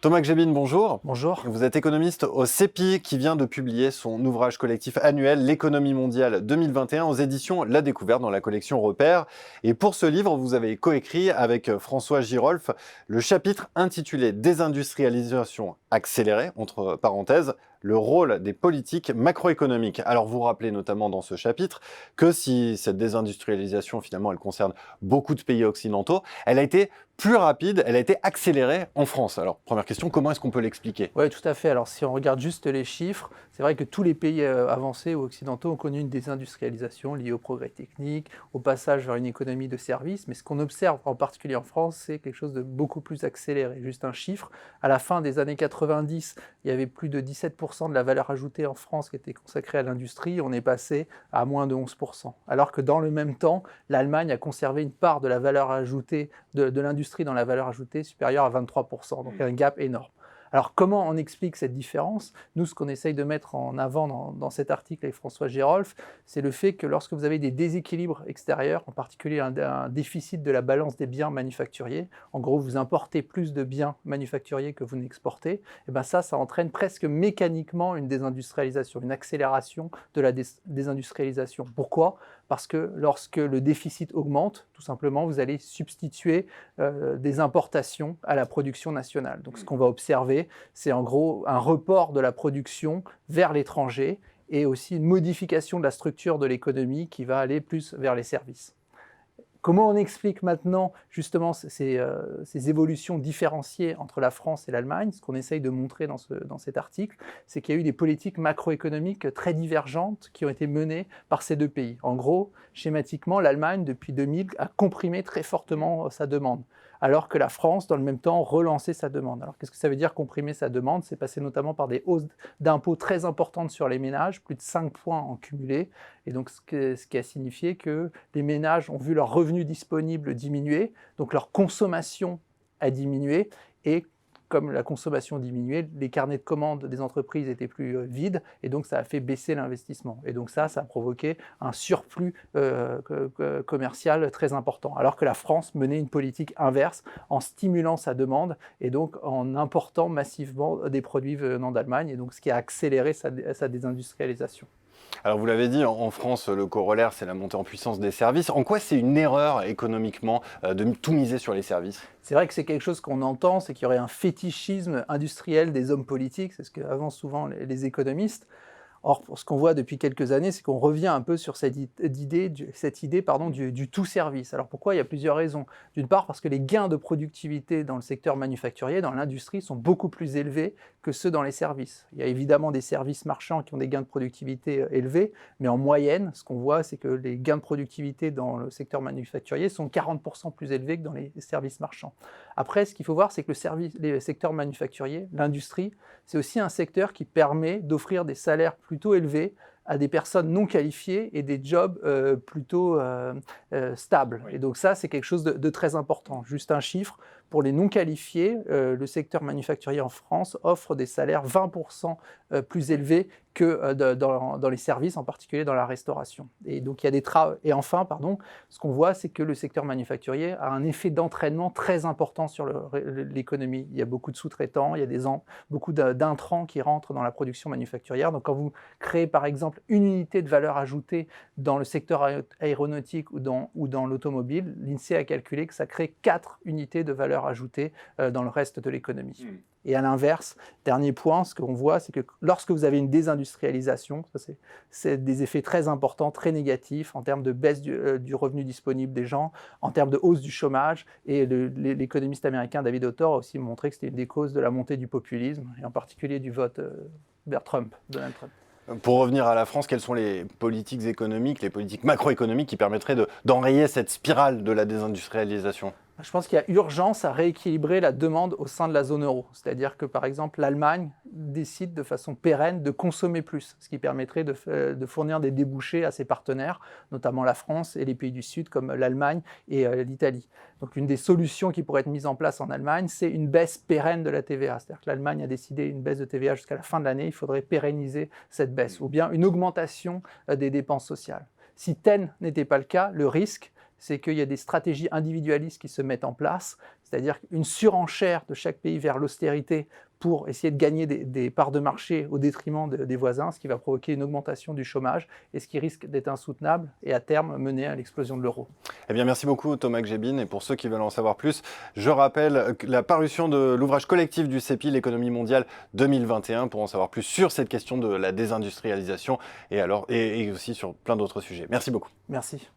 Thomas Gébine, bonjour. Bonjour. Vous êtes économiste au CEPI qui vient de publier son ouvrage collectif annuel L'économie mondiale 2021 aux éditions La Découverte dans la collection Repères. Et pour ce livre, vous avez coécrit avec François Girolf le chapitre intitulé Désindustrialisation accélérée, entre parenthèses, le rôle des politiques macroéconomiques. Alors vous rappelez notamment dans ce chapitre que si cette désindustrialisation finalement elle concerne beaucoup de pays occidentaux, elle a été plus rapide, elle a été accélérée en France. Alors première question, comment est-ce qu'on peut l'expliquer ? Oui, tout à fait. Alors si on regarde juste les chiffres, c'est vrai que tous les pays avancés ou occidentaux ont connu une désindustrialisation liée au progrès technique, au passage vers une économie de services. Mais ce qu'on observe en particulier en France, c'est quelque chose de beaucoup plus accéléré. Juste un chiffre, à la fin des années 90, il y avait plus de 17% de la valeur ajoutée en France qui était consacrée à l'industrie. On est passé à moins de 11%. Alors que dans le même temps, l'Allemagne a conservé une part de la valeur ajoutée de l'industrie dans la valeur ajoutée supérieure à 23%. Donc un gap énorme. Alors comment on explique cette différence ? Nous, ce qu'on essaye de mettre en avant dans cet article avec François Girolf, c'est le fait que lorsque vous avez des déséquilibres extérieurs, en particulier un déficit de la balance des biens manufacturiers, en gros vous importez plus de biens manufacturiers que vous n'exportez, et bien ça entraîne presque mécaniquement une désindustrialisation, une accélération de la désindustrialisation. Pourquoi ? Parce que lorsque le déficit augmente, tout simplement, vous allez substituer des importations à la production nationale. Donc ce qu'on va observer, c'est en gros un report de la production vers l'étranger et aussi une modification de la structure de l'économie qui va aller plus vers les services. Comment on explique maintenant justement ces évolutions différenciées entre la France et l'Allemagne ? Ce qu'on essaye de montrer dans cet article, c'est qu'il y a eu des politiques macroéconomiques très divergentes qui ont été menées par ces deux pays. En gros, schématiquement, l'Allemagne, depuis 2000, a comprimé très fortement sa demande, alors que la France, dans le même temps, relançait sa demande. Alors qu'est-ce que ça veut dire comprimer sa demande ? C'est passé notamment par des hausses d'impôts très importantes sur les ménages, plus de 5 points en cumulé, et donc ce qui a signifié que les ménages ont vu leurs revenus disponibles diminuer, donc leur consommation a diminué, et comme la consommation diminuait, les carnets de commandes des entreprises étaient plus vides, et donc ça a fait baisser l'investissement. Et donc ça a provoqué un surplus commercial très important, alors que la France menait une politique inverse en stimulant sa demande, et donc en important massivement des produits venant d'Allemagne, et donc ce qui a accéléré sa désindustrialisation. Alors vous l'avez dit, en France, le corollaire, c'est la montée en puissance des services. En quoi c'est une erreur économiquement de tout miser sur les services ? C'est vrai que c'est quelque chose qu'on entend, c'est qu'il y aurait un fétichisme industriel des hommes politiques, c'est ce qu'avancent souvent les économistes. Or, ce qu'on voit depuis quelques années, c'est qu'on revient un peu sur cette idée du tout service. Alors pourquoi ? Il y a plusieurs raisons. D'une part, parce que les gains de productivité dans le secteur manufacturier, dans l'industrie, sont beaucoup plus élevés que ceux dans les services. Il y a évidemment des services marchands qui ont des gains de productivité élevés, mais en moyenne, ce qu'on voit, c'est que les gains de productivité dans le secteur manufacturier sont 40% plus élevés que dans les services marchands. Après, ce qu'il faut voir, c'est que les secteurs manufacturiers, l'industrie, c'est aussi un secteur qui permet d'offrir des salaires plutôt élevés à des personnes non qualifiées et des jobs plutôt stables. Oui. Et donc ça, c'est quelque chose de très important. Juste un chiffre, pour les non qualifiés, le secteur manufacturier en France offre des salaires 20% plus élevés que dans les services, en particulier dans la restauration. Et donc il y a Et enfin, ce qu'on voit, c'est que le secteur manufacturier a un effet d'entraînement très important sur l'économie. Il y a beaucoup de sous-traitants, il y a beaucoup d'intrants qui rentrent dans la production manufacturière. Donc quand vous créez par exemple une unité de valeur ajoutée dans le secteur aéronautique ou dans l'automobile, l'INSEE a calculé que ça crée 4 unités de valeur ajoutée dans le reste de l'économie. Et à l'inverse, dernier point, ce qu'on voit, c'est que lorsque vous avez une désindustrialisation, c'est des effets très importants, très négatifs en termes de baisse du revenu disponible des gens, en termes de hausse du chômage. Et l'économiste américain David Autor a aussi montré que c'était une des causes de la montée du populisme, et en particulier du vote vers Donald Trump. Pour revenir à la France, quelles sont les politiques économiques, les politiques macroéconomiques qui permettraient d'enrayer cette spirale de la désindustrialisation ? Je pense qu'il y a urgence à rééquilibrer la demande au sein de la zone euro. C'est-à-dire que, par exemple, l'Allemagne décide de façon pérenne de consommer plus, ce qui permettrait de fournir des débouchés à ses partenaires, notamment la France et les pays du Sud comme l'Allemagne et l'Italie. Donc une des solutions qui pourrait être mise en place en Allemagne, c'est une baisse pérenne de la TVA. C'est-à-dire que l'Allemagne a décidé une baisse de TVA jusqu'à la fin de l'année, il faudrait pérenniser cette baisse, ou bien une augmentation des dépenses sociales. Si tel n'était pas le cas, le risque, c'est qu'il y a des stratégies individualistes qui se mettent en place, c'est-à-dire une surenchère de chaque pays vers l'austérité pour essayer de gagner des parts de marché au détriment des voisins, ce qui va provoquer une augmentation du chômage et ce qui risque d'être insoutenable et à terme mener à l'explosion de l'euro. Eh bien, merci beaucoup Thomas Gébin. Et pour ceux qui veulent en savoir plus, je rappelle la parution de l'ouvrage collectif du CEPI, l'économie mondiale 2021, pour en savoir plus sur cette question de la désindustrialisation et aussi sur plein d'autres sujets. Merci beaucoup. Merci.